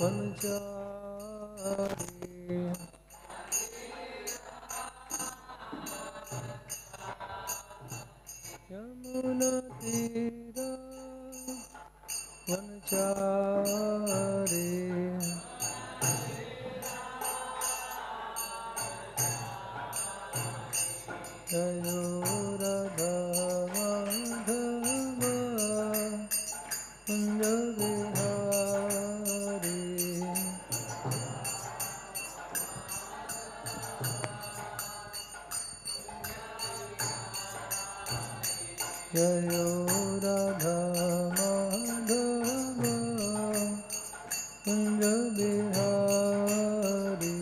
वनचारी यमुनातीरा वनचारी जयो राधा माधव कुंज बिहारी जयो राधा माधव कुंज बिहारी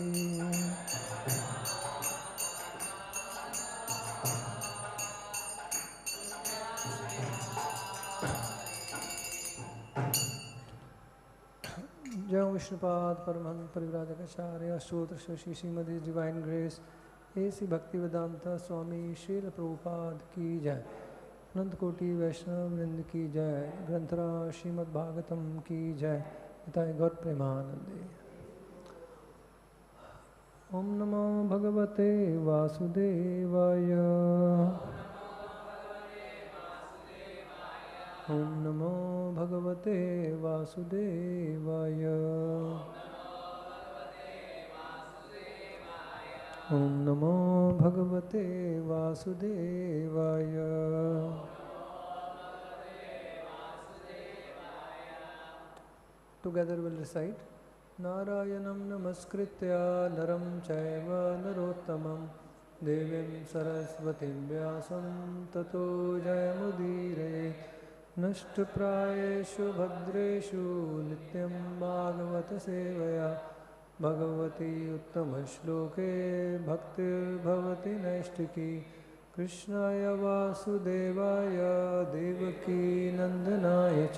जय विष्णुपाद परमहंस परिव्राजकाचार्य सूत्र शशि श्रीमद डिवाइन ग्रेस ऐसी भक्ति वेदांता स्वामी श्रील प्रभुपाद की जय। अनंत कोटि वैष्णव वृंद की जय। ग्रंथराज श्रीमद-भागवतम की जय। हिताय गौर प्रेमानंदे। ओम नमो भगवते वासुदेवाय। ओम नमो भगवते वासुदेवाय। ओम नमो भगवते वासुदेवाय। Together we'll recite Narayanam namaskritya naram chaiva narottamam devim saraswatim vyasam tato jayamudire नष्टप्रायेषु भद्रेषु नित्यं भागवत सेवया भगवती उत्तमश्लोके भक्तिर्भवति नैष्टिकी कृष्णाय वासुदेवाय देवकी नंदनाय च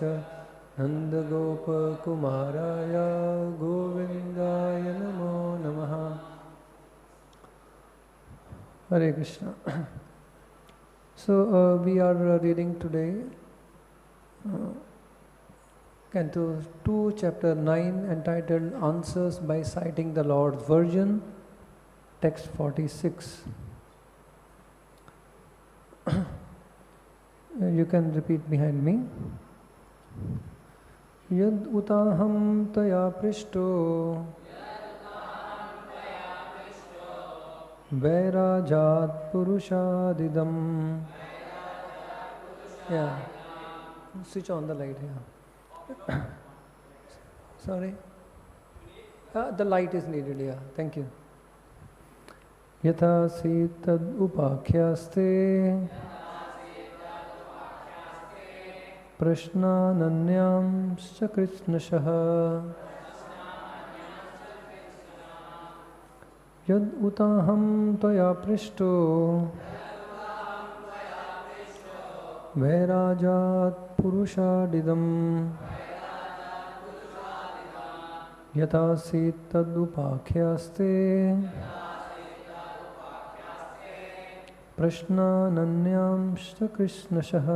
नन्दगोपकुमाराय गोविन्दाय नमो नमः। Hare Krishna. So we are reading today Canto 2, Chapter 9, entitled Answers by Citing the Lord's Virgin, text 46. You can repeat behind me. Yad utāhaṁ tvayā pṛṣṭo vairājāt puruṣād idam. Yeah. Switch on the light here. Sorry. The light is needed, yeah. Thank you. Yathāsīt upākhyāste praśnān anyāṁś kṛtsnaśaḥ. Yad utāhaṁ tvayā pṛṣṭo vairājāt puruṣād idam yathāsīt upākhyāste praśnān anyāṁś kṛtsnaśaḥ.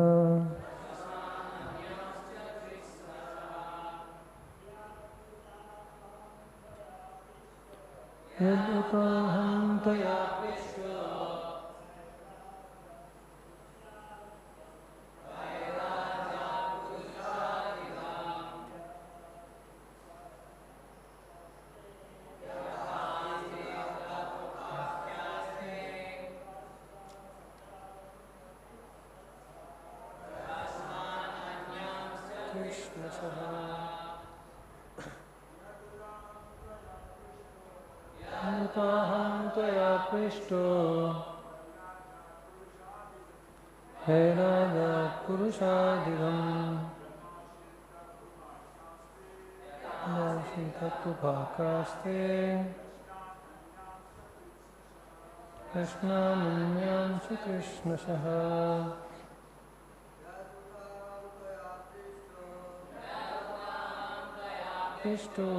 Yad utāhaṁ tvayā pṛṣṭo utāhaṁ tvayā pṛṣṭo vairājāt puruṣādidam anyāṁś upākhyāste praśnān anyāṁś kṛtsnaśaḥ. pṛṣṭo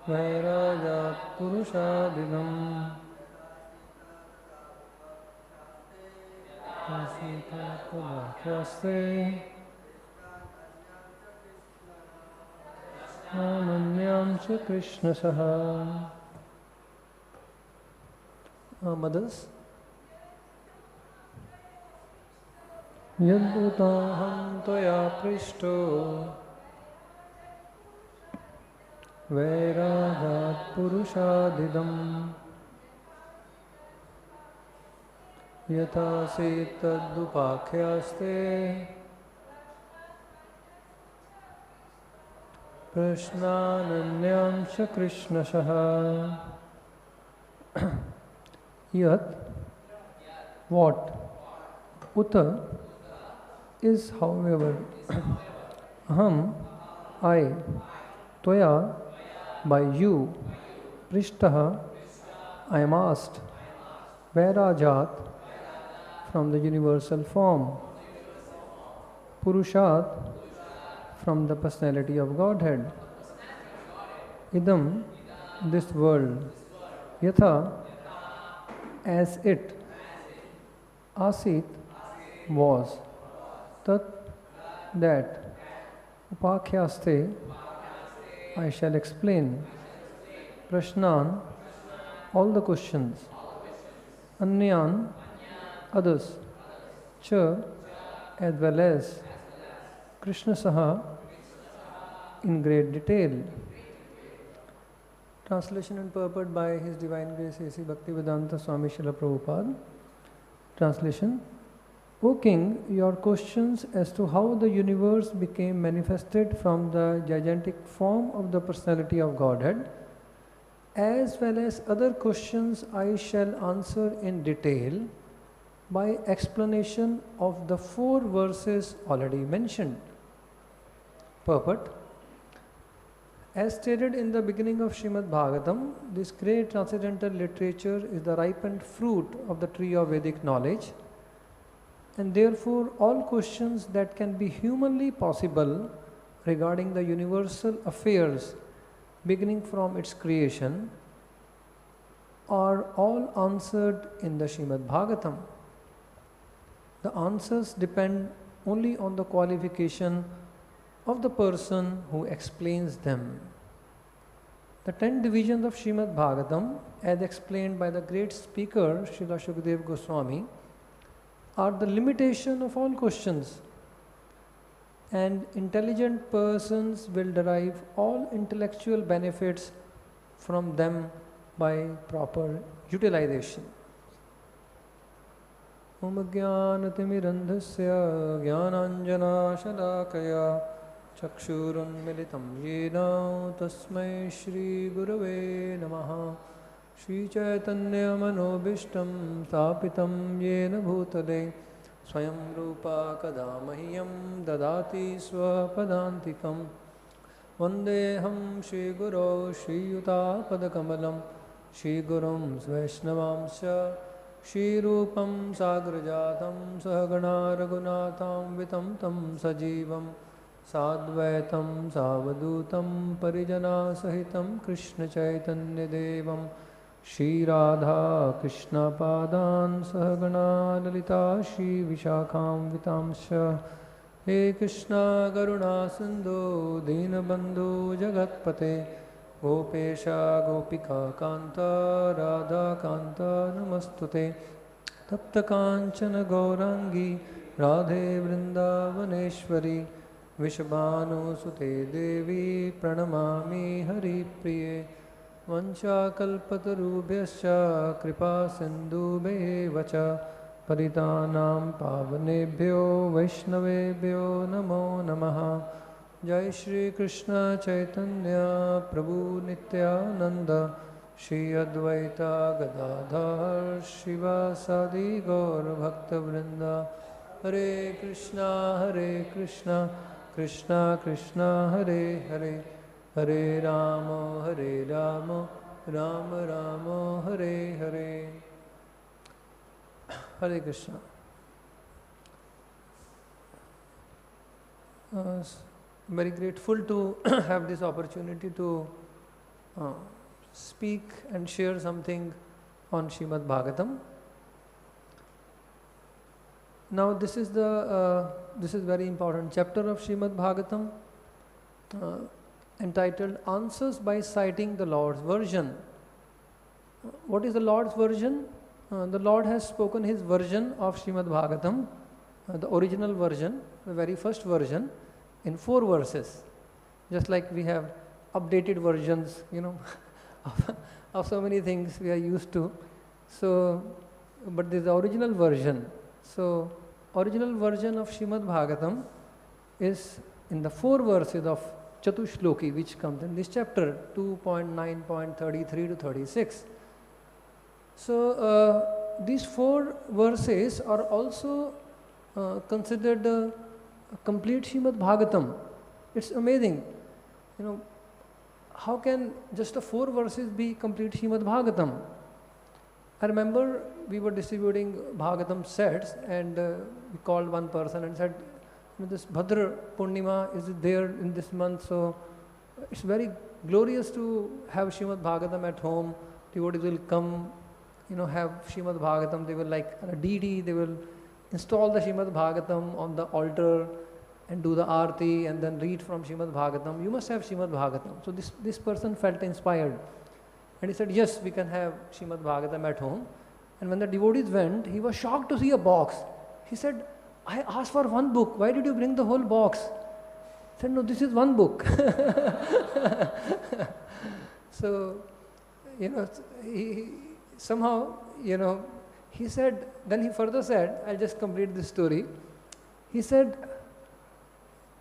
vairājāt puruṣādidam āsīt upākhyāste anyāṁś kṛtsnaśaḥ. Mothers. Yad utāhaṁ tvayā pṛṣṭo vairājāt puruṣād idam yathāsīt upākhyāste praśnān anyāṁś kṛtsnaśaḥ. Yat, what? Uta is, however. Aham, I. Tvayā, by you. Pṛṣṭaḥ, I am asked. Vairājāt, from the universal form. Puruṣāt, from the personality of Godhead. Idam, this world. Yathā, as it. Āsīt, was. Tat, that. Upākhyāste, I shall explain. praśnān, all the questions. Anyān, others. Cha, as well as. kṛtsnaśaḥ, in great detail. Translation and purport by His Divine Grace A.C. Bhaktivedanta Swami Śrīla Prabhupada. Translation. O King, your questions as to how the universe became manifested from the gigantic form of the Personality of Godhead, as well as other questions, I shall answer in detail by explanation of the 4 verses already mentioned. Purport. As stated in the beginning of Srimad-Bhāgavatam, this great transcendental literature is the ripened fruit of the tree of Vedic knowledge, and therefore all questions that can be humanly possible regarding the universal affairs beginning from its creation are all answered in the Śrīmad-Bhāgavatam. The answers depend only on the qualification of the person who explains them. The 10 divisions of Śrīmad-Bhāgavatam, as explained by the great speaker Śrīla Śukadeva Gosvāmī, are the limitation of all questions, and intelligent persons will derive all intellectual benefits from them by proper utilization. Om Jnanatimirandhasya Jnananjana Shalakaya Chakshurunmilitam Yena Tasmai Shri Gurave Namaha Shri Chaitanya Manobishtam Thapitam Yena Bhutale Swayam Rupa Kadamahyam Dadati Swapadantikam Vandeham Shri Guru Shri Yuta Padakamalam Shri Gurum Vaishnavamsya Shri Rupam Sagrajatam Sahagana Raghunatham Vitam Tam Sajivam Sadvaitam Savadutam Parijana Sahitam Krishna Chaitanya Devam Shri Radha Krishna Padan Sahagana Lalita Shri Vishakham Vitamsha He Krishna Karuna Sindhu Dinabandhu Jagatpate Gopesha Gopika Kanta Radha Kanta Namastute Tapta Kanchana Gaurangi Radhe Vrindavaneshwari Vishabhanu Sute Devi Pranamami Hari Priye Vancha Kalpatarubhyascha Kripa Sindhubhevacha Paritanam Pavanebhyo Vaishnavebhyo Namo Namaha Jai Shri Krishna Chaitanya Prabhu Nityananda Shri Advaita Gadadhar Shiva Sadi Gaur Bhakta Vrinda Hare Krishna Krishna Krishna Hare Hare Hare Rama Rama Rama Hare Hare. Hare Krishna. Very grateful to have this opportunity to speak and share something on Śrīmad-Bhāgavatam. Now this is very important chapter of Śrīmad-Bhāgavatam. entitled Answers by Citing the Lord's Version. What is the Lord's version? The Lord has spoken His version of Śrīmad-Bhāgavatam, the original version, the very first version, in 4 verses. Just like we have updated versions, of so many things we are used to. So, but this is the original version. So, original version of Śrīmad-Bhāgavatam is in the 4 verses of Chatushloki, which comes in this chapter 2.9.33 to 36. So, these 4 verses are also considered the complete Śrīmad-Bhāgavatam. It's amazing. How can just the 4 verses be complete Śrīmad-Bhāgavatam? I remember we were distributing Bhagavatam sets, and we called one person and said, this Bhadra Purnima is there in this month, so it's very glorious to have Śrīmad-Bhāgavatam at home. Devotees will come, have Śrīmad-Bhāgavatam. They will like a deity, they will install the Śrīmad-Bhāgavatam on the altar and do the arti and then read from Śrīmad-Bhāgavatam. You must have Śrīmad-Bhāgavatam. So this person felt inspired. And he said, yes, we can have Śrīmad-Bhāgavatam at home. And when the devotees went, he was shocked to see a box. He said, I asked for one book. Why did you bring the whole box? He said, no, this is one book. So, he somehow, he said, then he further said, I'll just complete this story. He said,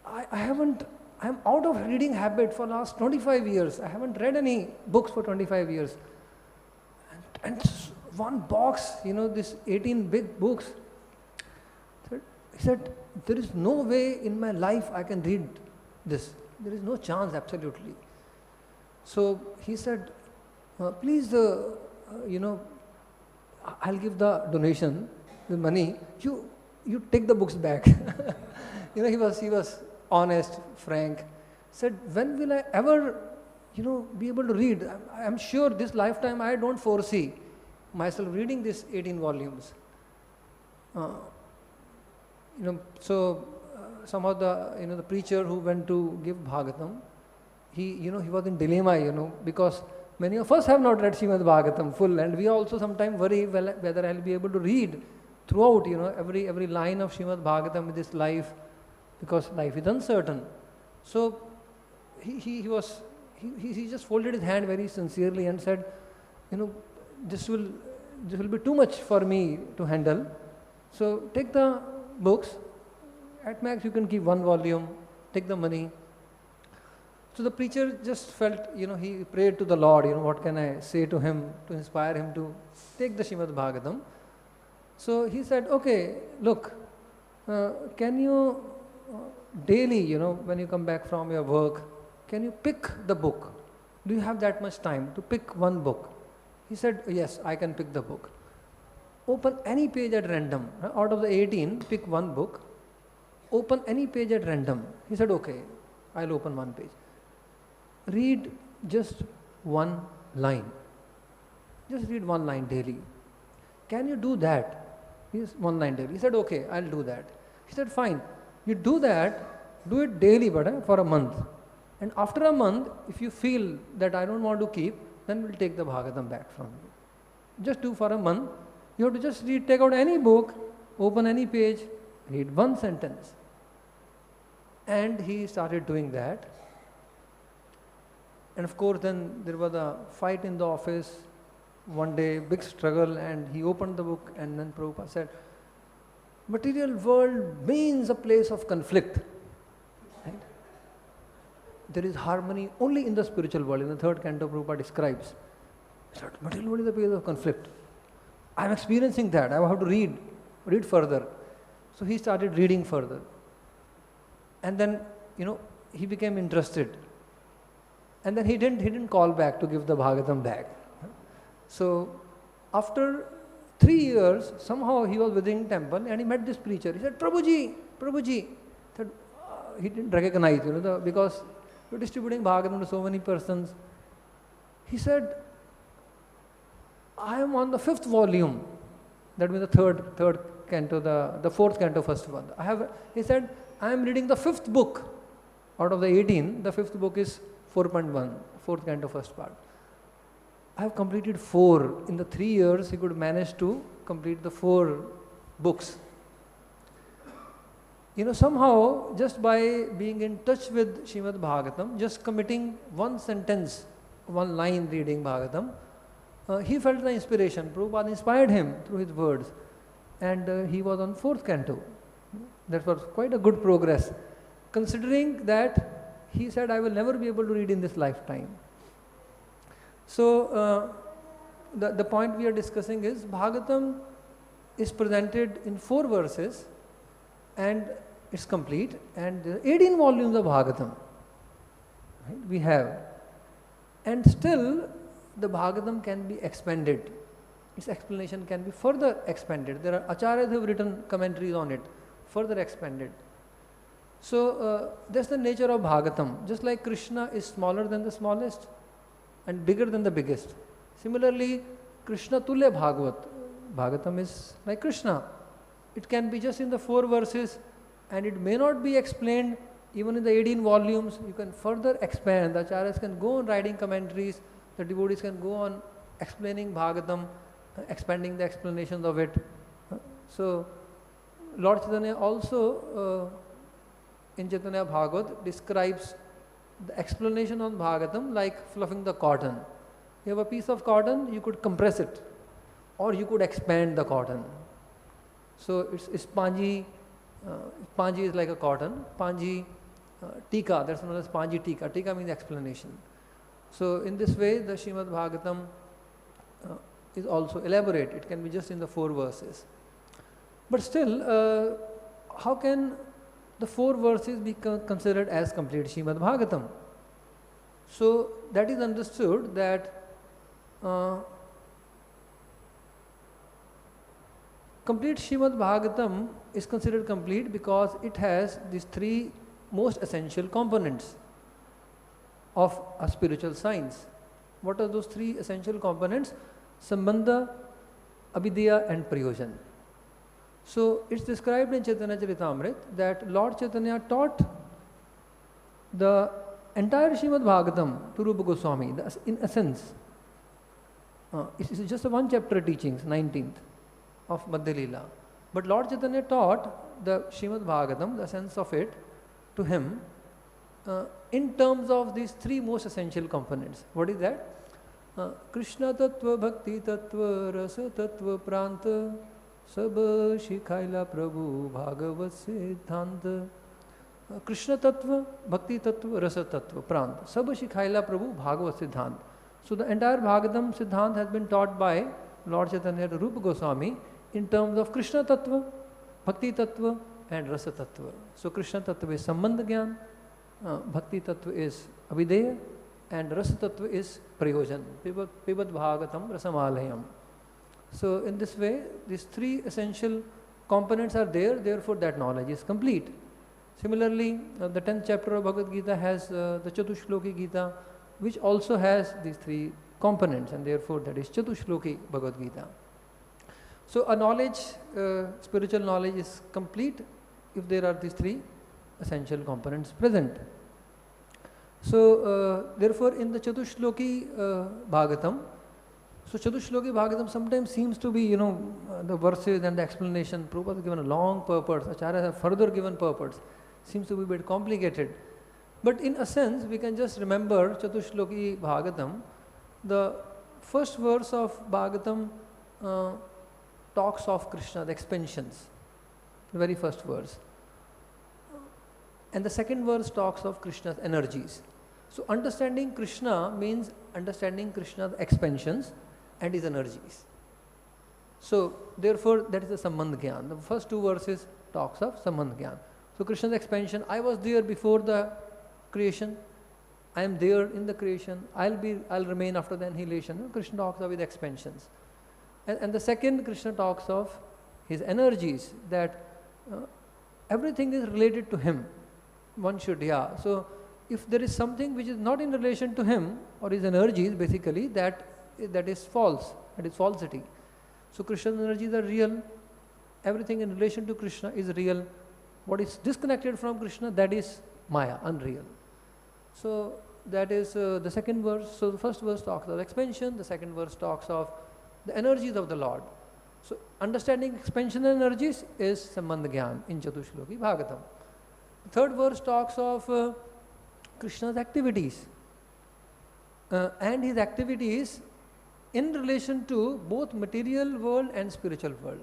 I'm out of reading habit for last 25 years. I haven't read any books for 25 years. And one box, this 18 big books. He said, there is no way in my life I can read this. There is no chance, absolutely. So he said, please, I'll give the donation, the money. You take the books back. He was honest, frank. Said, when will I ever, be able to read? I'm sure this lifetime I don't foresee myself reading these 18 volumes. Somehow the preacher who went to give Bhagavatam, he was in dilemma, because many of us have not read Śrīmad-Bhāgavatam full, and we also sometimes worry whether I'll be able to read throughout, every line of Śrīmad-Bhāgavatam in this life, because life is uncertain. So he just folded his hand very sincerely and said, this will be too much for me to handle. So take the books. At max you can keep 1 volume. Take the money. So the preacher just felt, he prayed to the Lord, what can I say to him to inspire him to take the Śrīmad-Bhāgavatam. So he said, okay, look, can you daily, when you come back from your work, can you pick the book? Do you have that much time to pick one book? He said, yes, I can pick the book. Open any page at random. Out of the 18, pick one book. Open any page at random. He said, okay, I'll open one page. Read just one line. Just read one line daily. Can you do that? Yes, one line daily. He said, okay, I'll do that. He said, fine. You do that, do it daily, but for a month. And after a month, if you feel that I don't want to keep, then we'll take the Bhagavatam back from you. Just do for a month. You have to just read, take out any book, open any page, read one sentence. And he started doing that. And of course, then there was a fight in the office. One day, big struggle, and he opened the book, and then Prabhupada said, material world means a place of conflict. Right? There is harmony only in the spiritual world. In the 3rd canto, Prabhupada describes. He said, material world is a place of conflict. I am experiencing that. I have to read further. So he started reading further. And then, he became interested. And then he didn't call back to give the Bhagavatam back. So after 3 years, somehow he was visiting temple and he met this preacher. He said, Prabhuji. Said, he didn't recognize, because you're distributing Bhagavatam to so many persons. He said, I am on the 5th volume. That means the third canto, the 4th canto, first one. He said, I am reading the 5th book. Out of the 18, the 5th book is 4.1, fourth canto, first part. I have completed 4. In the 3 years, he could manage to complete the 4 books. Somehow, just by being in touch with Śrīmad-Bhāgavatam, just committing one sentence, one line reading Bhagavatam, he felt the inspiration. Prabhupada inspired him through his words, and he was on 4th canto. That was quite a good progress, considering that he said, I will never be able to read in this lifetime. So, the point we are discussing is Bhagavatam is presented in 4 verses and it's complete, and there are 18 volumes of Bhagavatam, right, we have, and still the Bhagavatam can be expanded. Its explanation can be further expanded. There are acharyas who have written commentaries on it, further expanded. So that's the nature of Bhagavatam. Just like Krishna is smaller than the smallest and bigger than the biggest. Similarly, Krishna Tulya Bhagavat. Bhagavatam is like Krishna. It can be just in the 4 verses, and it may not be explained even in the 18 volumes. You can further expand. The acharyas can go on writing commentaries. The devotees can go on explaining Bhagavatam, expanding the explanations of it. So, Lord Chaitanya also in Chaitanya Bhagavat describes the explanation on Bhagavatam like fluffing the cotton. You have a piece of cotton, you could compress it, or you could expand the cotton. So it's spongy, spongy is like a cotton, spongy tika, that's known as spongy tika. Tika means explanation. So in this way, the Śrīmad-Bhāgavatam is also elaborate. It can be just in the 4 verses. But still, how can the 4 verses be considered as complete Śrīmad-Bhāgavatam? So that is understood that complete Śrīmad-Bhāgavatam is considered complete because it has these 3 most essential components of a spiritual science. What are those 3 essential components? Sambandha, Abhidya and Prayojan. So it's described in Chaitanya Charitamrita that Lord Chaitanya taught the entire Śrīmad-Bhāgavatam to Rupa Gosvāmī, in essence. It's just a 1 chapter teachings, 19th of Madhya Leela. But Lord Chaitanya taught the Śrīmad-Bhāgavatam, the essence of it, to him in terms of these 3 most essential components. What is that? Krishna Tattva, Bhakti Tattva, Rasa Tattva, Pranta, Sab Shikhaila Prabhu, Bhagavat Siddhanta. Krishna Tattva, Bhakti Tattva, Rasa Tattva, Pranta, Sab Shikhaila Prabhu, Bhagavat Siddhanta. So the entire Bhagavatam Siddhant has been taught by Lord Chaitanya to Rupa Goswami in terms of Krishna Tattva, Bhakti Tattva and Rasa Tattva. So Krishna Tattva is Sambandha Gyan, Bhakti Tattva is Abhideya, and Rasa Tattva is Prayojan, Pibat Bhagavatam Rasamalayam. So in this way, these 3 essential components are there, therefore that knowledge is complete. Similarly, the 10th chapter of Bhagavad Gita has the Chatushloki Gita, which also has these 3 components, and therefore that is Chatushloki Bhagavad Gita. So a knowledge, spiritual knowledge is complete if there are these 3 essential components present. So therefore in the Chatushloki Bhagavatam, so Chatushloki Bhagavatam sometimes seems to be, the verses and the explanation, Prabhupada has given a long purport, Acharyas have further given purports, seems to be a bit complicated. But in a sense, we can just remember Chatushloki Bhagavatam. The first verse of Bhagavatam talks of Krishna, the expansions, the very first verse. And the second verse talks of Krishna's energies. So understanding Krishna means understanding Krishna's expansions and his energies. So therefore that is the Sambandha Gyan. The first 2 verses talks of Sambandha Gyan. So Krishna's expansion, I was there before the creation, I am there in the creation, I'll remain after the annihilation. Krishna talks of his expansions. And the second, Krishna talks of his energies, that everything is related to him. One should, So if there is something which is not in relation to him or his energies, basically that is false, that is falsity. So Krishna's energies are real, everything in relation to Krishna is real. What is disconnected from Krishna, that is Maya, unreal. So that is the second verse. So the first verse talks of expansion, the second verse talks of the energies of the Lord. So understanding expansion energies is Sambandha Gyan in Chatushloki Bhagavatam. The third verse talks of Krishna's activities and his activities in relation to both material world and spiritual world.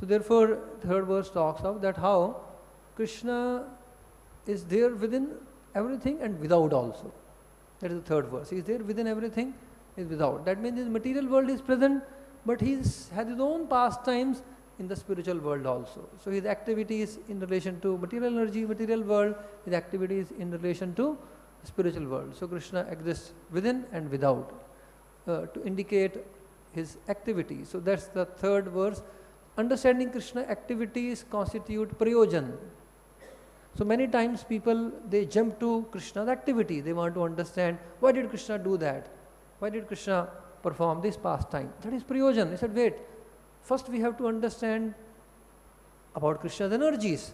So therefore, third verse talks of that how Krishna is there within everything and without also. That is the third verse. He is there within everything, is without. That means his material world is present, but he has his own pastimes in the spiritual world also. So his activities in relation to material energy, material world, his activities in relation to spiritual world. So Krishna exists within and without to indicate his activities. So that's the third verse. Understanding Krishna activities constitute prayojan. So many times people, they jump to Krishna's activity. They want to understand, why did Krishna do that? Why did Krishna perform this pastime? That is prayojan. He said, wait, first we have to understand about Krishna's energies.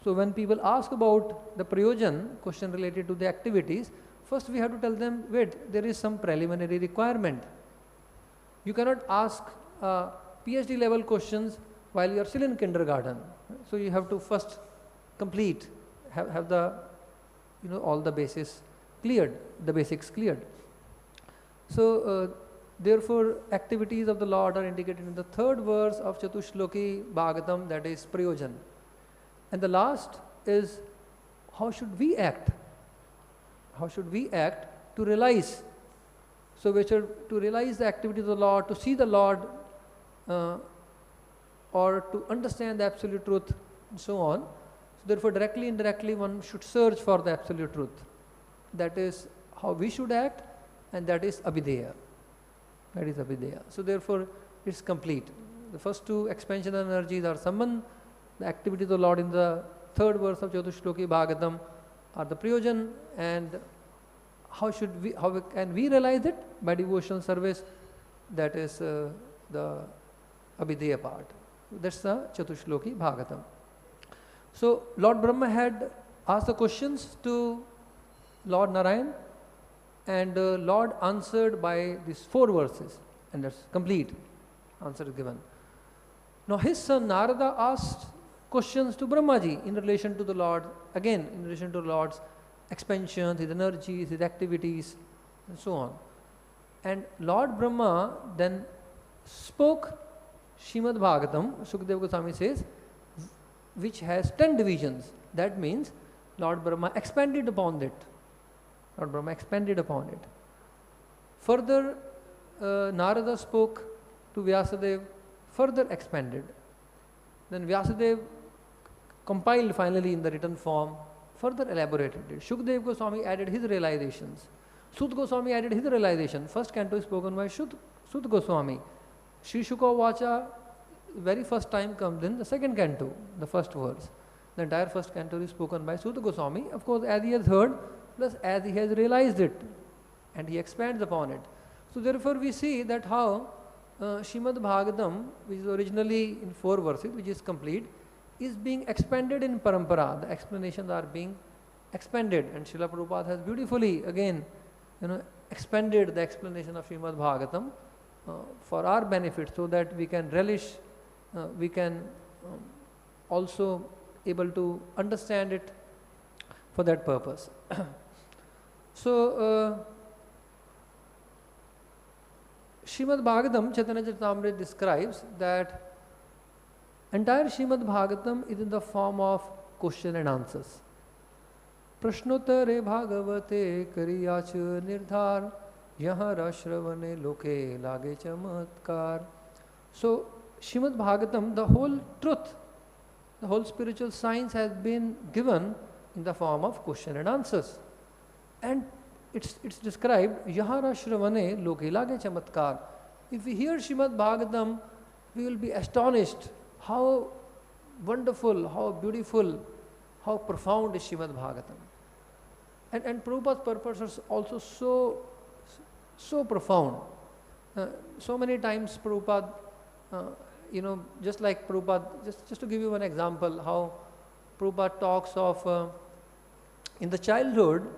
So when people ask about the prayojan, question related to the activities, first we have to tell them, wait, there is some preliminary requirement. You cannot ask PhD level questions while you are still in kindergarten. So you have to first complete, have the, all the bases cleared, the basics cleared. So therefore activities of the Lord are indicated in the third verse of Chatushloki Bhagavatam, that is prayojan. And the last is, how should we act? How should we act to realize? So we should to realize the activities of the Lord, to see the Lord, or to understand the absolute truth, and so on. So therefore, directly, indirectly, one should search for the absolute truth. That is how we should act, and that is abhideya. That is abhideya. So therefore, it's complete. The first two expansion energies are Samman, the activities of the Lord in the third verse of Chatushloki Bhagavatam are the prayojan, and how can we realize it? By devotional service. That is the abhideya part. That's the Chatushloki Bhagavatam. So Lord Brahma had asked the questions to Lord Narayan, and Lord answered by these 4 verses, and that's complete. Answer is given. Now his son Narada asked questions to Brahmaji in relation to the Lord, again in relation to the Lord's expansion, his energies, his activities, and so on. And Lord Brahma then spoke Śrīmad-Bhāgavatam, Śukadeva Gosvāmī says, which has 10 divisions. That means Lord Brahma expanded upon it. Lord Brahma expanded upon it. Further, Narada spoke to Vyasadeva, further expanded. Then Vyasadeva compiled finally in the written form, further elaborated it. Śukadeva Gosvāmī added his realizations. Sut Goswami added his realization. First canto is spoken by Sut Goswami. Śrīla Śukadeva Gosvāmī, very first time comes in the second canto, the first verse. The entire first canto is spoken by Sut Goswami, of course, as he has heard, plus as he has realized it, and he expands upon it. So therefore we see that how Śrīmad-Bhāgavatam, which is originally in 4 verses, which is complete, is being expanded in parampara. The explanations are being expanded, and Srila Prabhupada has beautifully again expanded the explanation of Śrīmad-Bhāgavatam for our benefit, so that we can relish, we can also able to understand it for that purpose. So Śrīmad-Bhāgavatam, Chaitanya Charitamrita describes that entire Śrīmad-Bhāgavatam is in the form of question and answers. Prashnotare Bhagavate Kariyach Nirdhar Yaha Rashravane Loke Lage Chamatkar. So Śrīmad-Bhāgavatam, the whole truth, the whole spiritual science has been given in the form of question and answers. And it's described, Yahara Shravane Loke Lage Chamatkar. If we hear Śrīmad-Bhāgavatam, we will be astonished how wonderful, how beautiful, how profound is Śrīmad-Bhāgavatam. And Prabhupada's purpose is also so profound. So many times Prabhupada, just like Prabhupada, just to give you one example, how Prabhupada talks of in the childhood,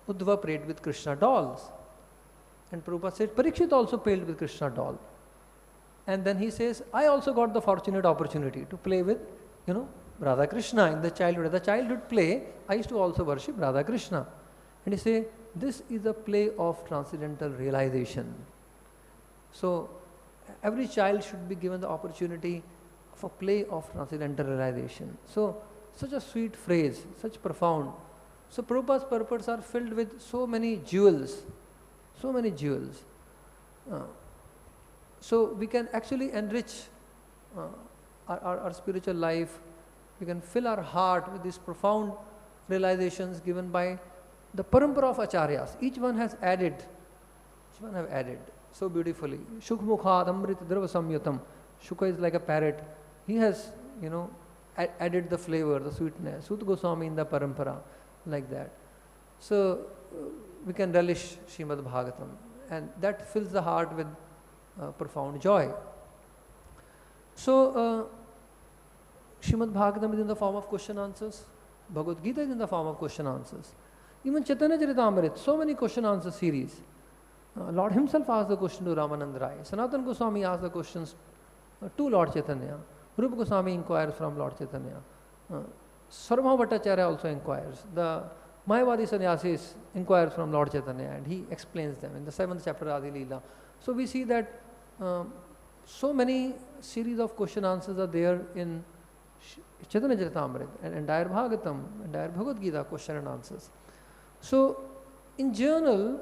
Uddhava played with Krishna dolls. And Prabhupada said, Parikshit also played with Krishna doll. And then he says, I also got the fortunate opportunity to play with, Radha Krishna in the childhood. As a childhood play, I used to also worship Radha Krishna. And he say, this is a play of transcendental realization. So, every child should be given the opportunity of a play of transcendental realization. So, such a sweet phrase, such profound. So, Prabhupada's purports are filled with so many jewels. So many jewels. So we can actually enrich our spiritual life. We can fill our heart with these profound realizations given by the parampara of acharyas. Each one have added so beautifully. Shukmukhād amrit drava samyatam. Shuka is like a parrot. He has, added the flavor, the sweetness. Sut Goswami in the parampara, like that. So we can relish Śrīmad-Bhāgavatam, and that fills the heart with profound joy. So, Śrīmad-Bhāgavatam is in the form of question answers. Bhagavad Gita is in the form of question answers. Even Chaitanya Charitamrita, so many question answer series. Lord himself asked the question to Ramananda Rai. Sanatana Goswami asked the questions to Lord Chaitanya. Rupa Goswami inquires from Lord Chaitanya. Sarvabhauma Bhattacharya also inquires. The Mayavadi sannyasis inquires from Lord Chaitanya, and he explains them in the 7th chapter Adi Leela. So we see that so many series of question answers are there in Chaitanya Charitamrita and entire Bhagavatam, entire Bhagavad Gita question and answers. So in general,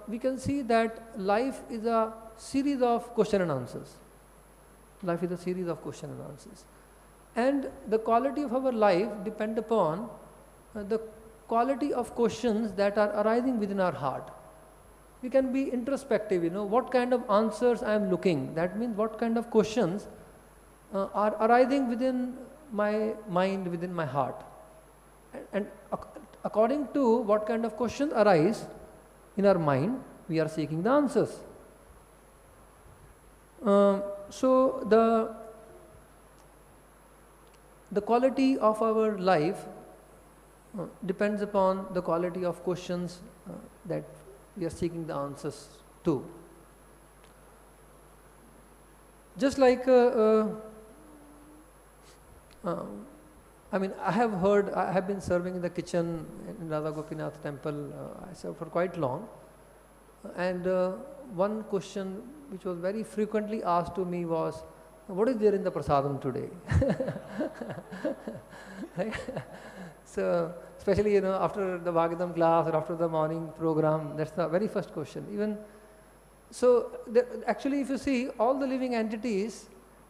we can see that life is a series of question and answers. Life is a series of question and answers. And the quality of our life depends upon the quality of questions that are arising within our heart. We can be introspective, what kind of answers I am looking. That means what kind of questions are arising within my mind, within my heart. And according to what kind of questions arise in our mind, we are seeking the answers. So the quality of our life depends upon the quality of questions that we are seeking the answers to. Just like, I have been serving in the kitchen in Radha Gopinath temple, I served for quite long. And one question which was very frequently asked to me was, what is there in the prasadam today? Right? So, especially, after the Bhagavatam class or after the morning program, that's the very first question. Actually, if you see all the living entities,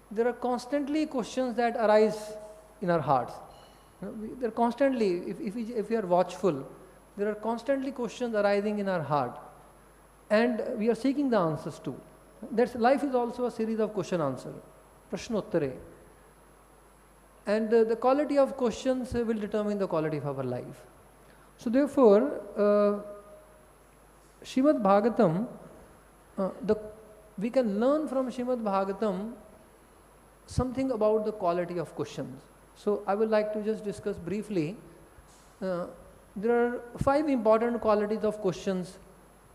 there are constantly questions that arise in our hearts. There are constantly, if we are watchful, there are constantly questions arising in our heart, and we are seeking the answers to. Life is also a series of question answer, pṛṣṭo. And the quality of questions will determine the quality of our life. So therefore, Śrīmad-Bhāgavatam, we can learn from Śrīmad-Bhāgavatam something about the quality of questions. So I would like to just discuss briefly. There are 5 important qualities of questions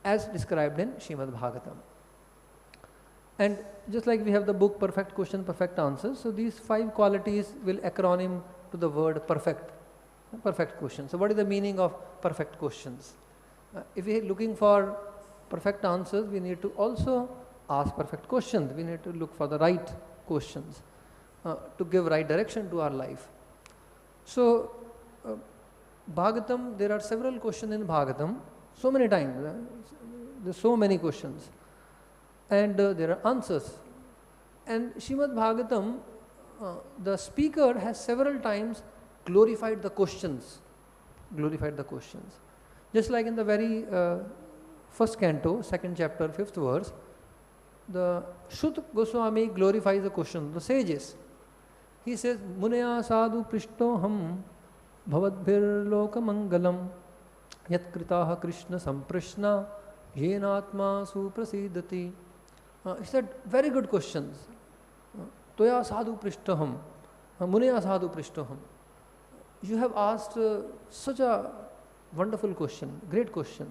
as described in Śrīmad-Bhāgavatam. And just like we have the book Perfect Question, Perfect Answers, so these 5 qualities will acronym to the word perfect question. So what is the meaning of perfect questions? If we are looking for perfect answers, we need to also ask perfect questions. We need to look for the right questions to give right direction to our life. So Bhagavatam, there are several questions in Bhagavatam, so many times, there are so many questions. And there are answers. And Śrīmad-Bhāgavatam, the speaker has several times glorified the questions. Just like in the very first canto, 2nd chapter, 5th verse, the Sut Goswami glorifies the question, the sages. He says, Munaya sadhu pṛṣṭo bhavadbhir loka mangalam yat kritaha Krishna samprashna yenatma suprasidati. He said, very good questions. Tvayā sadhu pṛṣṭo Munaya sadhu pṛṣṭo. You have asked such a Wonderful question, great question.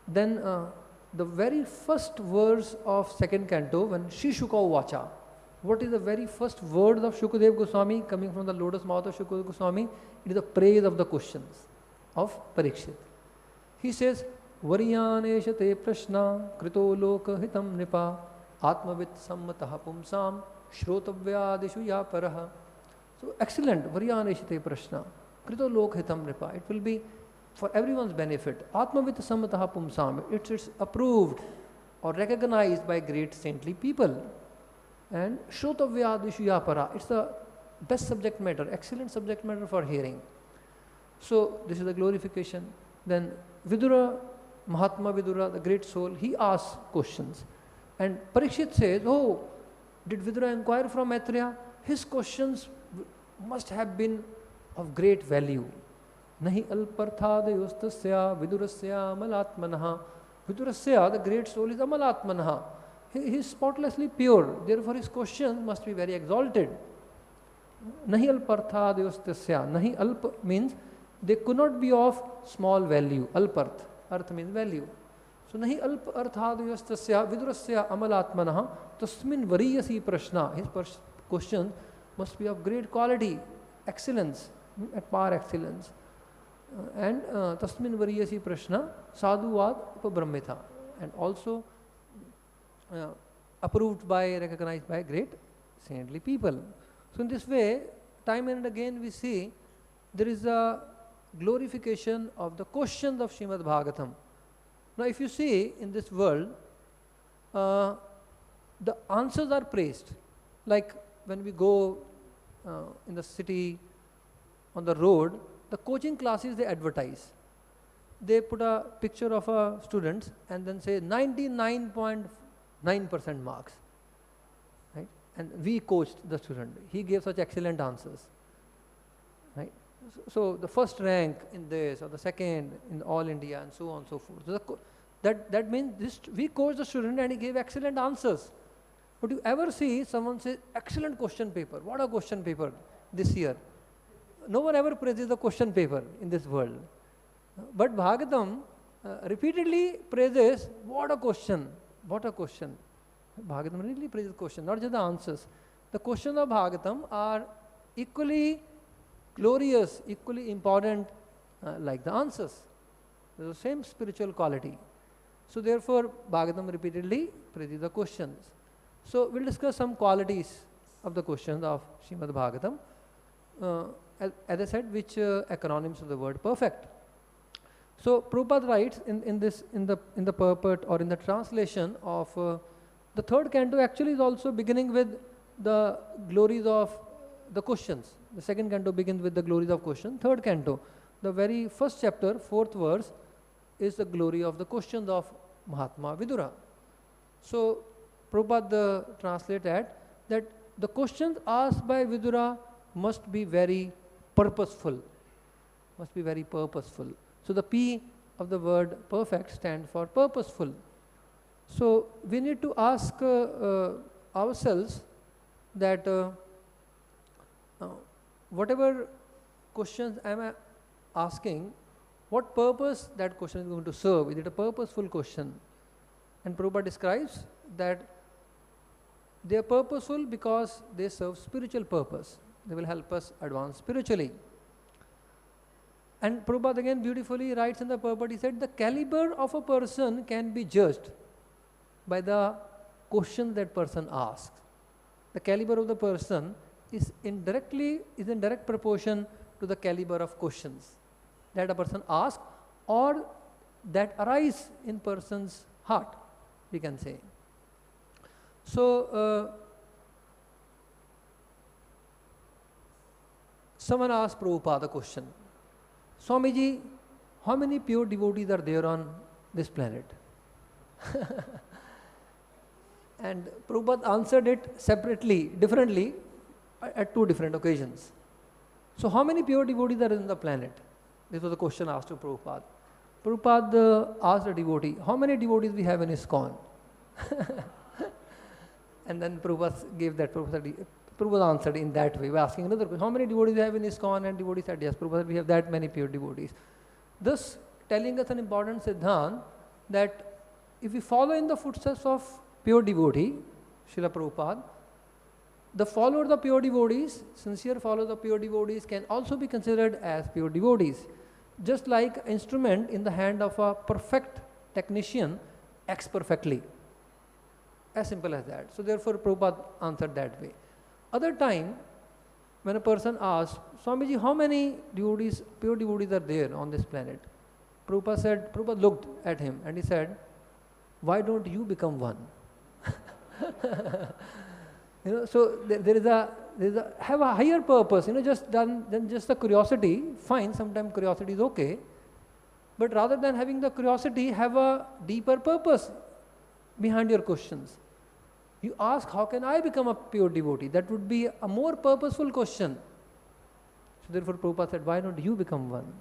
Then the very first verse of second canto, when Śrīla Śukadeva Vacha, what is the very first word of Śukadeva Gosvāmī coming from the lotus mouth of Śukadeva Gosvāmī? It is the praise of the questions of Parikshit. He says, vairājāt te praśnān krito loka hitam nipa atmavit sammatah pumsam shrotavyādishu ya paraha. So excellent, vairājāt te praśnān krito loka hitam nipa. It will be for everyone's benefit. Atmavit sammatah pumsam. It's approved or recognized by great saintly people. And shrotavyādishu ya para. It's the best subject matter, excellent subject matter for hearing. So this is the glorification. Then Vidura, Mahatma Vidura, the great soul, he asks questions. And Parikshit says, oh, did Vidura inquire from Maitreya? His questions must have been of great value. Nahi alparthādayostasya vidurasya amalatmanaha. Vidurasya, the great soul, is amalatmanaha. He is spotlessly pure. Therefore his questions must be very exalted. Nahi alparthādayostasya. Nahi alp means they could not be of small value. Alparth, arth means value. So nahi alp arthādayostasya vidurasya amalatmanaha tasmin variyasi praśnā. His questions must be of great quality, excellence, at par excellence. And tasmin variyasi praśnā sadhuvad upabrahmitha. And also approved by, recognized by great saintly people. So in this way, time and again we see there is a glorification of the questions of Śrīmad-Bhāgavatam. Now if you see in this world, the answers are praised. Like when we go in the city, on the road, the coaching classes they advertise. They put a picture of a student and then say 99.9% marks. Right? And we coached the student. He gave such excellent answers. Right? So the first rank in this or the second in all India and so on and so forth. So that means this, we coached the student and he gave excellent answers. But you ever see someone say excellent question paper? What a question paper this year. No one ever praises the question paper in this world. But Bhagavatam repeatedly praises what a question. What a question. Bhagavatam really praises question, not just the answers. The questions of Bhagavatam are equally glorious, equally important like the answers. There's the same spiritual quality. So therefore, Bhagavatam repeatedly praises the questions. So we'll discuss some qualities of the questions of Śrīmad-Bhāgavatam. As I said, which acronyms of the word perfect. So Prabhupada writes in the purport or in the translation of the third canto actually is also beginning with the glories of the questions. The second canto begins with the glories of question. Third canto, the very first chapter, fourth verse, is the glory of the questions of Mahatma Vidura. So Prabhupada translated that the questions asked by Vidura must be very purposeful. Must be very purposeful. So the P of the word perfect stands for purposeful. So we need to ask ourselves that whatever questions am I asking, what purpose that question is going to serve? Is it a purposeful question? And Prabhupada describes that they are purposeful because they serve spiritual purpose. They will help us advance spiritually. And Prabhupada again beautifully writes in the purport, he said, the caliber of a person can be judged by the question that person asks. The caliber of the person is in direct proportion to the caliber of questions that a person asks or that arise in person's heart, we can say. So someone asked Prabhupada a question, Swamiji, how many pure devotees are there on this planet? And Prabhupada answered it separately, differently, at two different occasions. So how many pure devotees are in the planet? This was the question asked to Prabhupada. Prabhupada asked a devotee, how many devotees we have in ISKCON? And then Prabhupada gave that. Prabhupada Prabhupada answered in that way by asking another question. How many devotees do you have in ISKCON? And devotee said, yes, Prabhupada, we have that many pure devotees. Thus, telling us an important siddhant that if we follow in the footsteps of pure devotee, Srila Prabhupada, the followers of pure devotees, sincere followers of pure devotees can also be considered as pure devotees. Just like an instrument in the hand of a perfect technician acts perfectly. As simple as that. So therefore Prabhupada answered that way. Other time, when a person asks, Swamiji, how many devotees, pure devotees are there on this planet? Prabhupada looked at him and he said, why don't you become one? So there is a have a higher purpose, just than just the curiosity. Fine, sometimes curiosity is okay, but rather than having the curiosity, have a deeper purpose behind your questions. You ask, how can I become a pure devotee? That would be a more purposeful question. So therefore Prabhupada said, why don't you become one?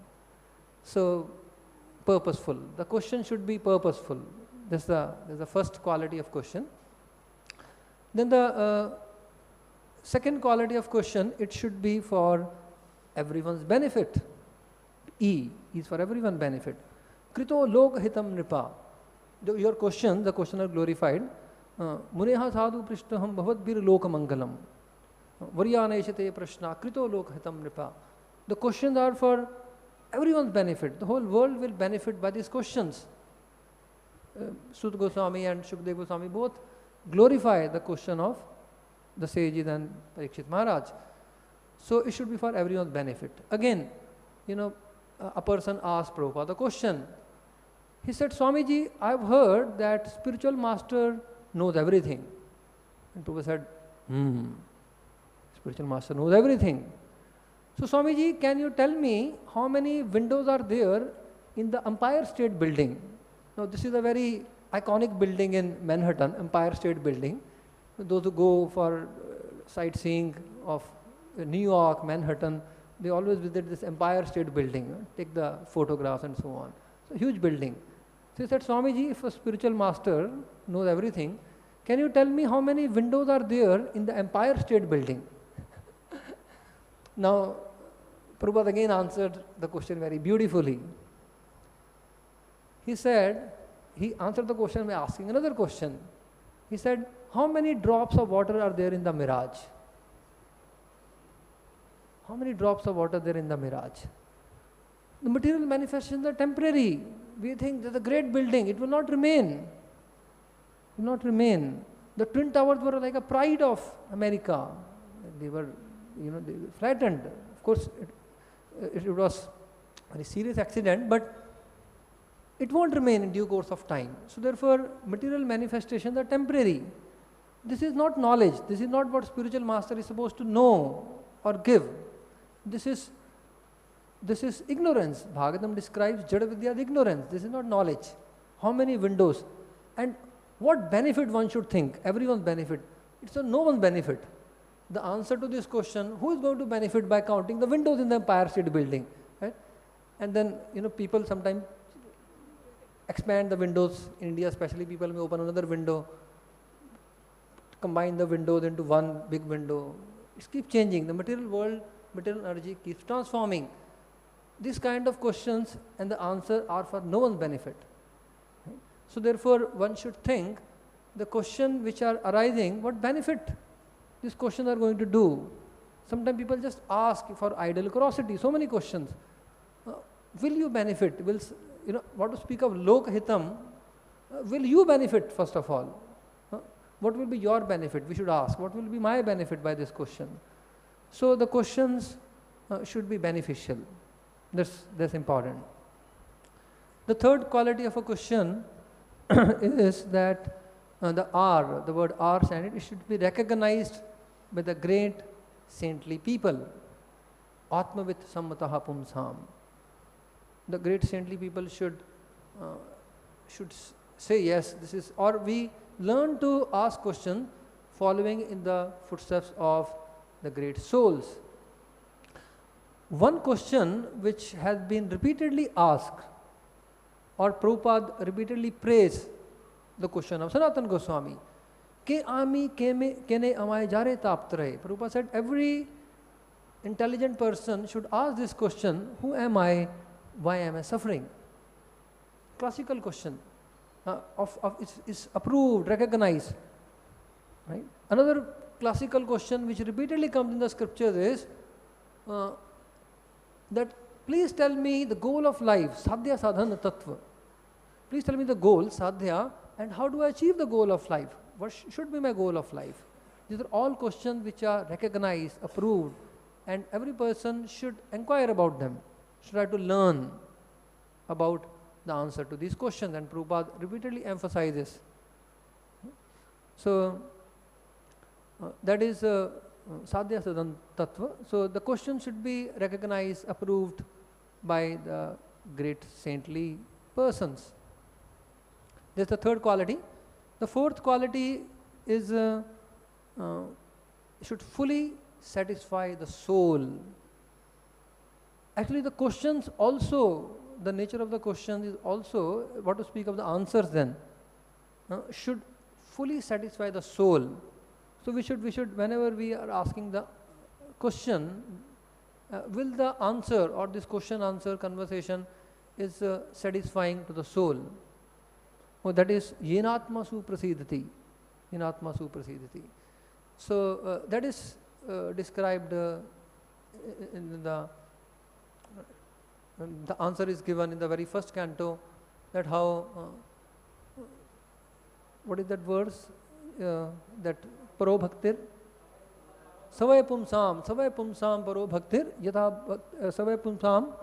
So purposeful. The question should be purposeful. That's the first quality of question. Then the second quality of question, it should be for everyone's benefit. E is for everyone's benefit. Krito lok hitam nipa. Your question, the questioner glorified. Muneha sadhu pṛṣṭaḥ bhavat loka mangalam. Vairājāt praśnān krito lok hitam nipa. The questions are for everyone's benefit. The whole world will benefit by these questions. Sut Goswami and Shukadeva Gosvāmī both glorify the question of the sages and Parikshit Maharaj. So it should be for everyone's benefit. Again, a person asked Prabhupada the question. He said, Swamiji, I have heard that spiritual master knows everything. And Prabhupada said, spiritual master knows everything. So Swamiji, can you tell me how many windows are there in the Empire State Building? Now this is a very iconic building in Manhattan, Empire State Building. Those who go for sightseeing of New York, Manhattan, they always visit this Empire State Building, take the photographs and so on. So huge building. So he said, Swamiji, if a spiritual master knows everything, can you tell me how many windows are there in the Empire State Building? Now, Prabhupada again answered the question very beautifully. He said, he answered the question by asking another question. He said, how many drops of water are there in the mirage? How many drops of water are there in the mirage? The material manifestations are temporary. We think there's a great building, it will not remain. It will not remain. The Twin Towers were like a pride of America. They were, they were flattened. Of course, it was a very serious accident, but it won't remain in due course of time. So therefore, material manifestations are temporary. This is not knowledge. This is not what spiritual master is supposed to know or give. This is ignorance. Bhagavatam describes Jada Vidya as ignorance. This is not knowledge. How many windows? And what benefit one should think? Everyone's benefit. It's a no one's benefit. The answer to this question, who is going to benefit by counting the windows in the Empire State Building? Right? And then, people sometimes expand the windows. In India especially, people may open another window, combine the windows into one big window. It keeps changing. The material world, material energy keeps transforming. These kind of questions and the answer are for no one's benefit. Right? So therefore, one should think the question which are arising, what benefit these questions are going to do. Sometimes people just ask for idle curiosity, so many questions. Will you benefit? What to speak of lokhitam, will you benefit first of all? What will be your benefit? We should ask, what will be my benefit by this question? So the questions should be beneficial. That's important. The third quality of a question is that the R, the word R standard, it should be recognized by the great saintly people. Atmavit sammataha pumsāṁ. The great saintly people should say yes, this is, or we learn to ask questions following in the footsteps of the great souls. One question which has been repeatedly asked, or Prabhupada repeatedly praised the question of Sanatana Goswami. Ke ami kene amai jare taptre. Prabhupada said every intelligent person should ask this question, who am I, why am I suffering? Classical question is approved, recognized. Right? Another classical question which repeatedly comes in the scriptures is that please tell me the goal of life, sadhya sadhana tattva. Please tell me the goal, sadhya, and how do I achieve the goal of life? What should be my goal of life? These are all questions which are recognized, approved, and every person should inquire about them, should try to learn about the answer to these questions, and Prabhupada repeatedly emphasizes. So, that is sadhya sadhana tattva. So, the question should be recognized, approved by the great saintly persons. This is the third quality. The fourth quality is should fully satisfy the soul. Actually, the questions also, the nature of the question is also, what to speak of the answers then, should fully satisfy the soul. So we should whenever we are asking the question, will the answer or this question answer conversation is satisfying to the soul? Oh, that is yenātma suprasidhati. Yenātma suprasidhati. So that is described in the answer is given in the very first canto, that how what is that verse, that paro bhaktir savay pumsam paro bhaktir yathā savay pumsam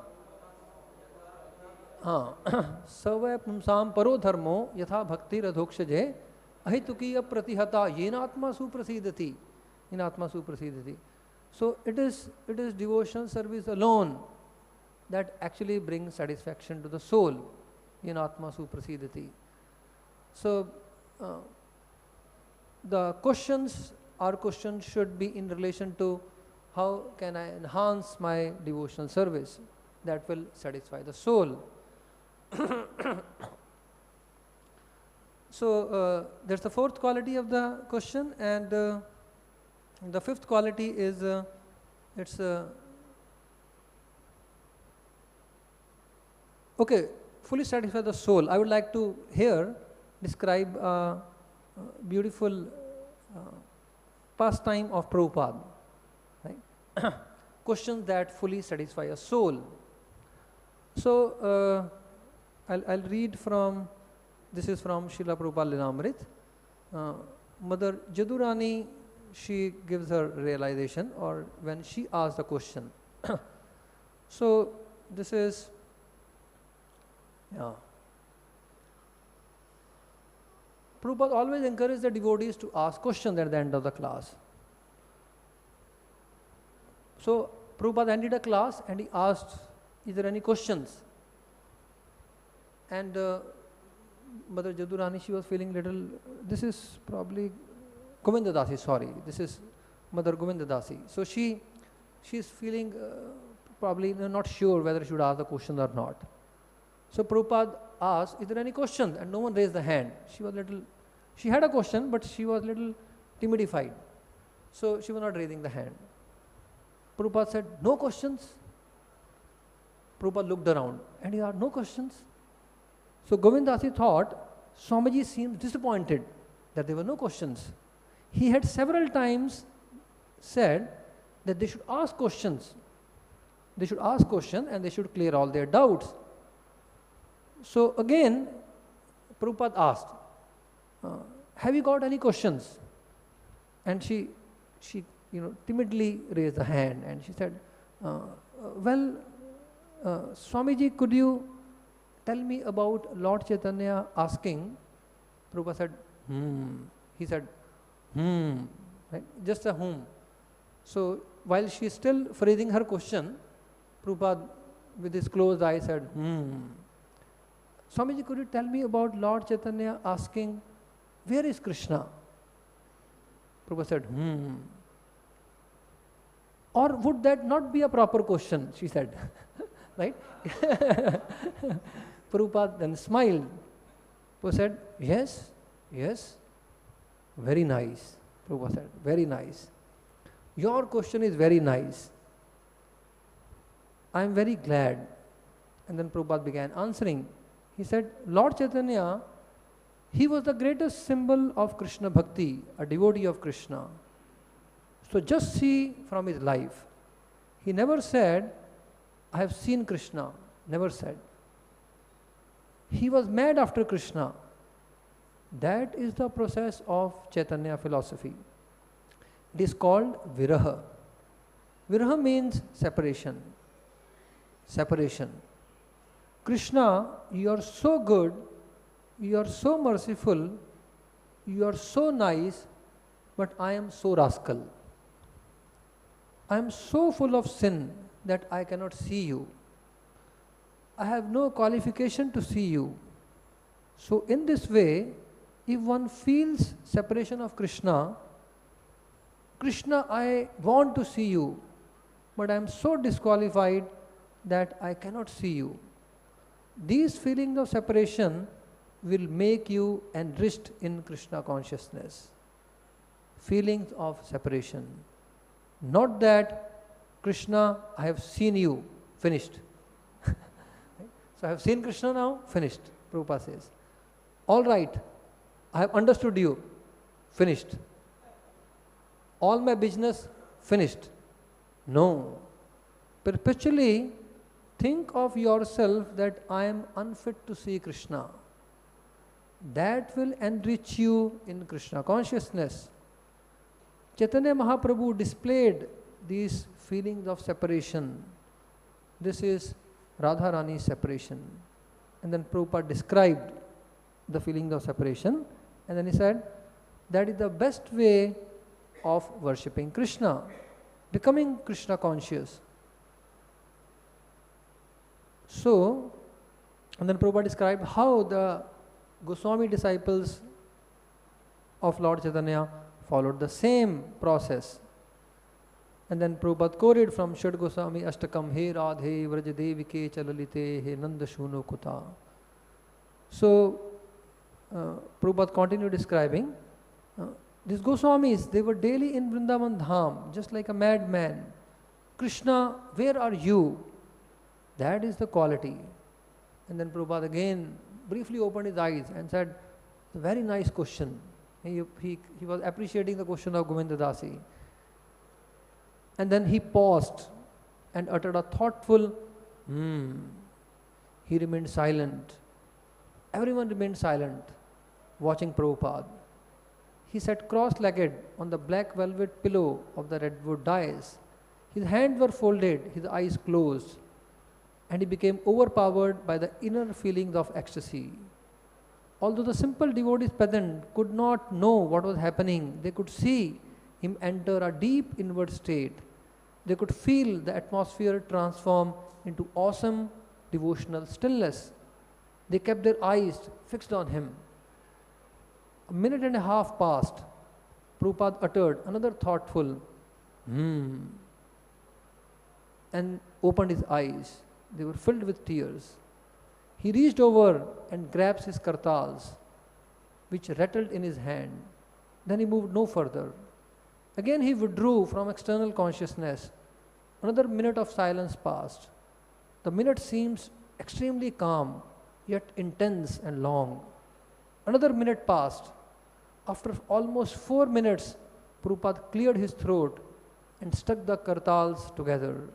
savay pumsam paro dharmo yathā bhaktir adhokshaje ahitukiya pratihata yenātma suprasidhati. Yenātma suprasidhati. So it is devotional service alone that actually brings satisfaction to the soul. Yenātma suprasidhati. So the questions should be in relation to how can I enhance my devotional service that will satisfy the soul. So that's the fourth quality of the question, and the fifth quality is it's okay, fully satisfy the soul. I would like to here describe a beautiful pastime of Prabhupada, right? Questions that fully satisfy a soul. So I'll read from, this is from Śrīla Prabhupada Lilamrit. Mother Jadurani, she gives her realization, or when she asks the question. So this is, Prabhupada always encouraged the devotees to ask questions at the end of the class. So Prabhupada ended a class and he asked, is there any questions? And Mother Jadurani, she was feeling little, this is probably Govinda Dasi, sorry, this is Mother Govinda Dasi. So she's feeling probably not sure whether she should ask the question or not. So Prabhupada asked, is there any question? And no one raised the hand. She had a question, but she was little timidified. So she was not raising the hand. Prabhupada said, no questions. Prabhupada looked around and he asked, no questions. So Govindasi thought, Swamiji seemed disappointed that there were no questions. He had several times said that they should ask questions. They should ask questions and they should clear all their doubts. So again, Prabhupada asked, have you got any questions? And she timidly raised a hand and she said, well, Swamiji, could you tell me about Lord Chaitanya asking? Prabhupada said, He said, right? Just a whom. So while she is still phrasing her question, Prabhupada with his closed eyes said, Swamiji, could you tell me about Lord Chaitanya asking, where is Krishna? Prabhupada said, Or would that not be a proper question? She said, right? Prabhupada then smiled. Prabhupada said, yes. Very nice. Prabhupada said, very nice. Your question is very nice. I am very glad. And then Prabhupada began answering. He said, Lord Chaitanya, he was the greatest symbol of Krishna Bhakti, a devotee of Krishna. So just see from his life. He never said, I have seen Krishna. Never said. He was mad after Krishna. That is the process of Chaitanya philosophy. It is called viraha. Viraha means separation. Separation. Krishna, you are so good, you are so merciful, you are so nice, but I am so rascal. I am so full of sin that I cannot see you. I have no qualification to see you. So in this way, if one feels separation of Krishna, Krishna, I want to see you, but I am so disqualified that I cannot see you. These feelings of separation will make you enriched in Krishna consciousness. Feelings of separation. Not that, Krishna, I have seen you, finished. So I have seen Krishna now, finished, Prabhupada says. All right, I have understood you, finished. All my business, finished. No. Perpetually think of yourself that I am unfit to see Krishna. That will enrich you in Krishna consciousness. Chaitanya Mahaprabhu displayed these feelings of separation. This is Radharani's separation. And then Prabhupada described the feeling of separation. And then he said, that is the best way of worshipping Krishna, becoming Krishna conscious. So, and then Prabhupada described how the Goswami disciples of Lord Chaitanya followed the same process. And then Prabhupada quoted from Shad Goswami Ashtakam, He Radhe Vrajadevike Chalalite He Nanda Shuno Kuta. So, Prabhupada continued describing, these Goswamis, they were daily in Vrindavan Dham, just like a madman. Krishna, where are you? That is the quality. And then Prabhupada again briefly opened his eyes and said, a very nice question. He was appreciating the question of Govinda Dasi. And then he paused and uttered a thoughtful, He remained silent. Everyone remained silent, watching Prabhupada. He sat cross-legged on the black velvet pillow of the redwood dais. His hands were folded, his eyes closed, and he became overpowered by the inner feelings of ecstasy. Although the simple devotees present could not know what was happening, they could see him enter a deep inward state. They could feel the atmosphere transform into awesome devotional stillness. They kept their eyes fixed on him. A minute and a half passed. Prabhupada uttered another thoughtful, and opened his eyes. They were filled with tears. He reached over and grabbed his kartals, which rattled in his hand. Then he moved no further. Again he withdrew from external consciousness. Another minute of silence passed. The minute seems extremely calm, yet intense and long. Another minute passed. After almost 4 minutes, Prabhupada cleared his throat and stuck the kartals together,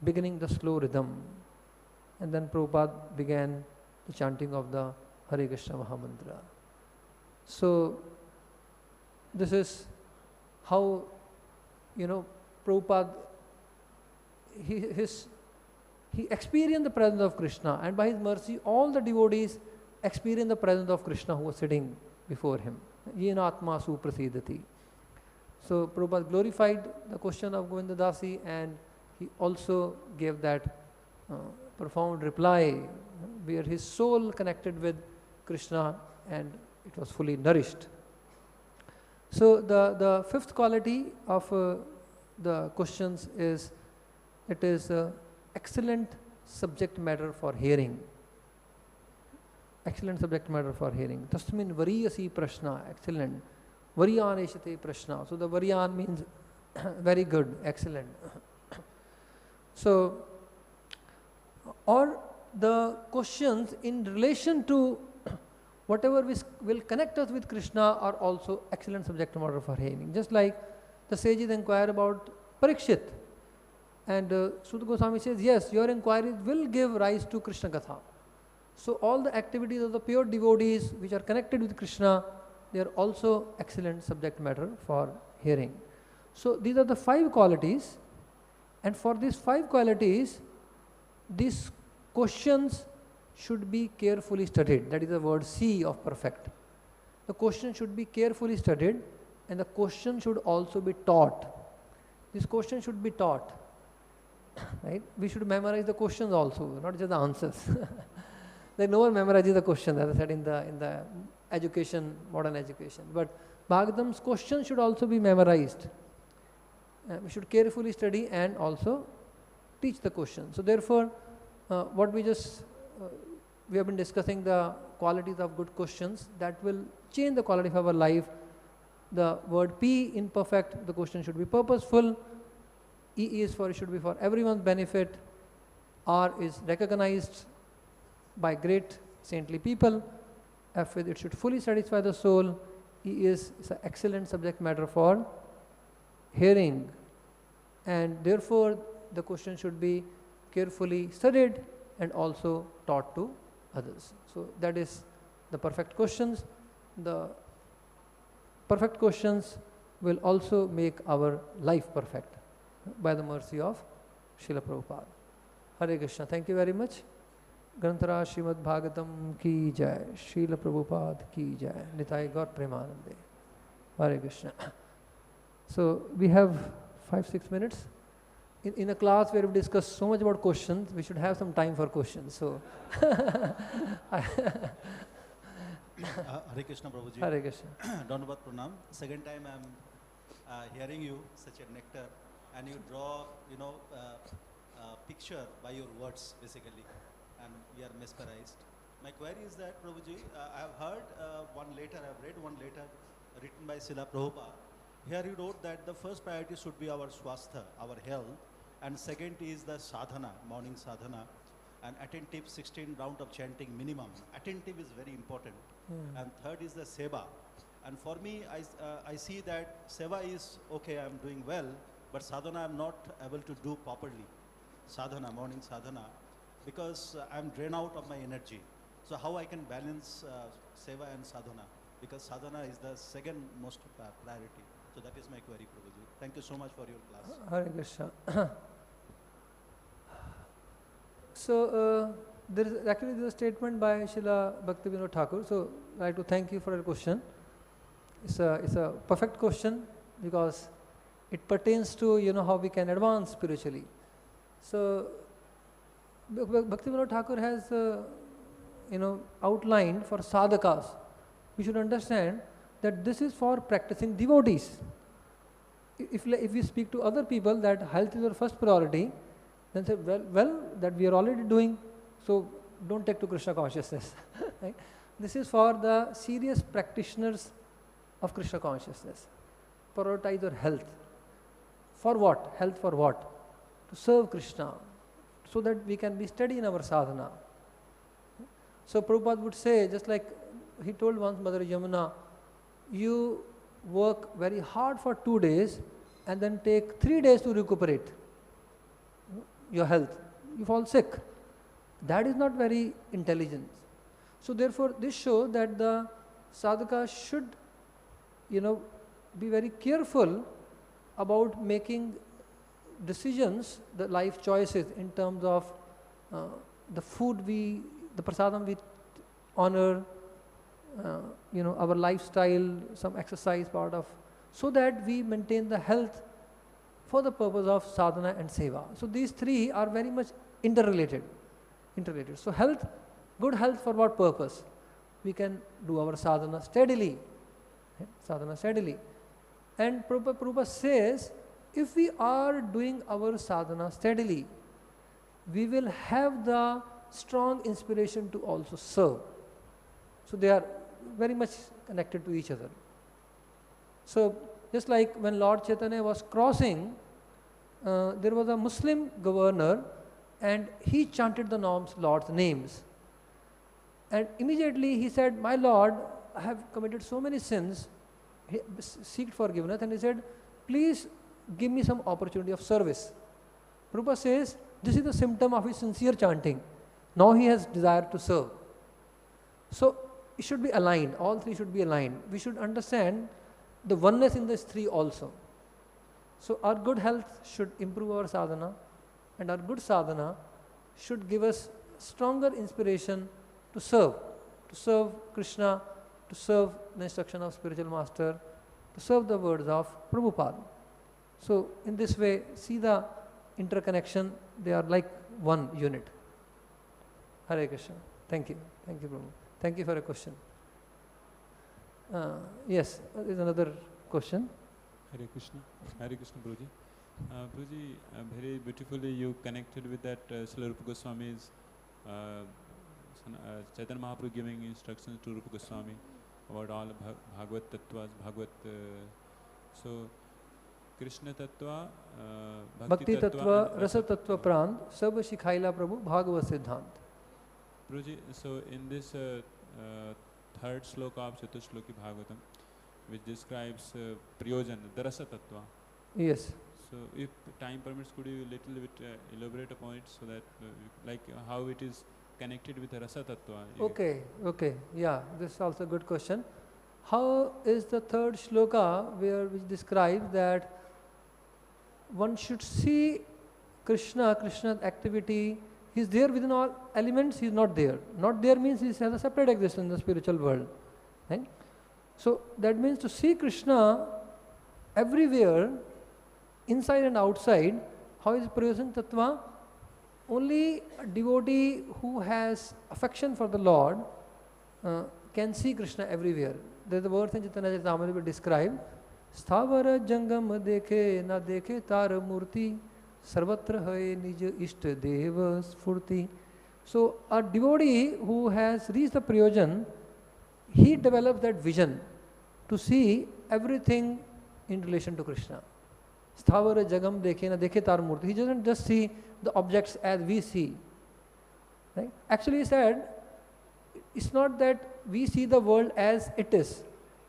beginning the slow rhythm. And then Prabhupada began the chanting of the Hare Krishna Mahamantra. So, this is how, Prabhupada, he experienced the presence of Krishna, and by his mercy, all the devotees experienced the presence of Krishna who was sitting before him. Yena atma suprasidati. So, Prabhupada glorified the question of Govinda Dasi, and he also gave that profound reply where his soul connected with Krishna and it was fully nourished. So the fifth quality of the questions is, it is excellent subject matter for hearing. Excellent subject matter for hearing. Tasmin variyasi praśnā, excellent. vairājāt praśnān. So the vairājāt means very good, excellent. So, or the questions in relation to whatever will connect us with Krishna are also excellent subject matter for hearing. Just like the sages inquire about Parikshit, and Sutta Goswami says, yes, your inquiries will give rise to Krishna Katha. So all the activities of the pure devotees which are connected with Krishna, they are also excellent subject matter for hearing. So these are the 5 qualities, and for these 5 qualities, these questions should be carefully studied. That is the word C of perfect. The question should be carefully studied, and the question should also be taught. This question should be taught. Right? We should memorize the questions also, not just the answers. Like no one memorizes the question, as I said in the education, modern education. But Bhagavatam's questions should also be memorized. We should carefully study and also teach the question. So therefore, what we have been discussing the qualities of good questions that will change the quality of our life. The word P in perfect, the question should be purposeful. E is for, it should be for everyone's benefit. R is recognized by great saintly people. F is, it should fully satisfy the soul. E is an excellent subject matter for hearing, and therefore the question should be carefully studied and also taught to others. So that is the perfect questions. The perfect questions will also make our life perfect by the mercy of Srila Prabhupada. Hare Krishna. Thank you very much. Granthara Śrīmad-Bhāgavatam ki jai, Srila Prabhupada ki jai, Nitai Gaur Premanande. Hare Krishna. So we have 5-6 minutes. In a class where we discuss so much about questions, we should have some time for questions. So, Hare Krishna, Prabhuji. Hare Krishna. Dandavat Pranam. Second time I am hearing you, such a nectar, and you draw, picture by your words, basically, and we are mesmerized. My query is that, Prabhuji, I have heard I have read one letter written by Śrīla Prabhupada. Here he wrote that the first priority should be our swastha, our health, and second is the sadhana, morning sadhana, and attentive 16 round of chanting minimum. Attentive is very important. And third is the seva. And for me, I see that seva is okay, I am doing well, but sadhana I am not able to do properly. Sadhana, morning sadhana, because I am drained out of my energy. So how I can balance seva and sadhana? Because sadhana is the second most priority. So that is my query, Prabhuji. Thank you so much for your class. Hare Krishna. So there is actually a statement by Srila Bhaktivinoda Thakur. So I like to thank you for your question. It's a perfect question because it pertains to how we can advance spiritually. So Bhaktivinoda Thakur has outlined for sadhakas. We should understand that this is for practicing devotees. If we speak to other people that health is our first priority, then say, well, that we are already doing, so don't take to Krishna consciousness. Right? This is for the serious practitioners of Krishna consciousness. Prioritize your health. For what? Health for what? To serve Krishna, so that we can be steady in our sadhana. So Prabhupada would say, just like he told once Mother Yamuna, you work very hard for 2 days and then take 3 days to recuperate your health. You fall sick. That is not very intelligent. So therefore, this shows that the sadhaka should, be very careful about making decisions, the life choices in terms of the food the prasadam we honor, our lifestyle, some exercise part of, so that we maintain the health for the purpose of sadhana and seva. So these three are very much interrelated. So health, good health for what purpose? We can do our sadhana steadily. And Prabhupada says, if we are doing our sadhana steadily, we will have the strong inspiration to also serve. So they are very much connected to each other. So just like when Lord Chaitanya was crossing, there was a Muslim governor and he chanted the Lord's names. And immediately he said, my Lord, I have committed so many sins. He seeked forgiveness and he said, please give me some opportunity of service. Prabhupada says, this is the symptom of his sincere chanting. Now he has desire to serve. So it should be aligned, all three should be aligned. We should understand the oneness in these three also. So our good health should improve our sadhana, and our good sadhana should give us stronger inspiration to serve Krishna, to serve the instruction of spiritual master, to serve the words of Prabhupada. So in this way, see the interconnection, they are like one unit. Hare Krishna. Thank you. Thank you, Prabhu. Thank you for a question. Yes, there is another question. Hare Krishna. Hare Krishna, Prabhuji. Prabhuji, very beautifully you connected with that Śrīla Gosvāmī's Chaitanya Mahaprabhu giving instructions to Rupa Goswami about all Bhagavat Tattvas, so Krishna Tattva, Bhakti Tattva, Rasa Tattva Prant, Sab Shikhaila Prabhu, Bhagavat Siddhant. Prabhuji, so in this third sloka of Chatusloki Bhagavatam, which describes Prayojan, the Rasa Tattva. Yes. So if time permits, could you little bit elaborate upon it so that like how it is connected with the Rasa Tattva? Okay, yeah, this is also a good question. How is the third shloka which describes that one should see Krishna's activity, he is there within all elements, he is not there. Not there means he has a separate existence in the spiritual world. Right? So that means to see Krishna everywhere, inside and outside. How is Prayojan Tattva? Only a devotee who has affection for the Lord can see Krishna everywhere. There is a verse in Chaitanya Charitamrita which describes Sthavara Jangam Dekhe Na Dekhe Tar Murti Sarvatra Hai Nij Ishta Deva Sfurti. So a devotee who has reached the Prayojan, he develops that vision to see everything in relation to Krishna. Sthavara Jagam Dekhe Na Dekhe Tar Murti. He doesn't just see the objects as we see. Right? Actually he said, it's not that we see the world as it is.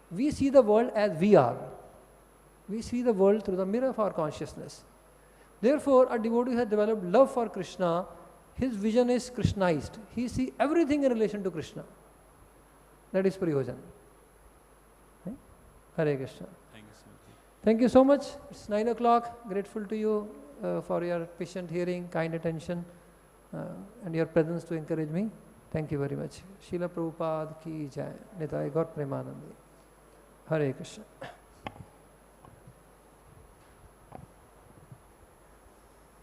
We see the world as we are. We see the world through the mirror of our consciousness. Therefore, a devotee has developed love for Krishna. His vision is Krishnized. He sees everything in relation to Krishna. That is Prayojan. Right? Hare Krishna. Thank you so much. Thank you so much. It's 9 o'clock. Grateful to you for your patient hearing, kind attention, and your presence to encourage me. Thank you very much. Śrīla Prabhupada ki jai. Nitai Gaur Premanandi. Hare Krishna.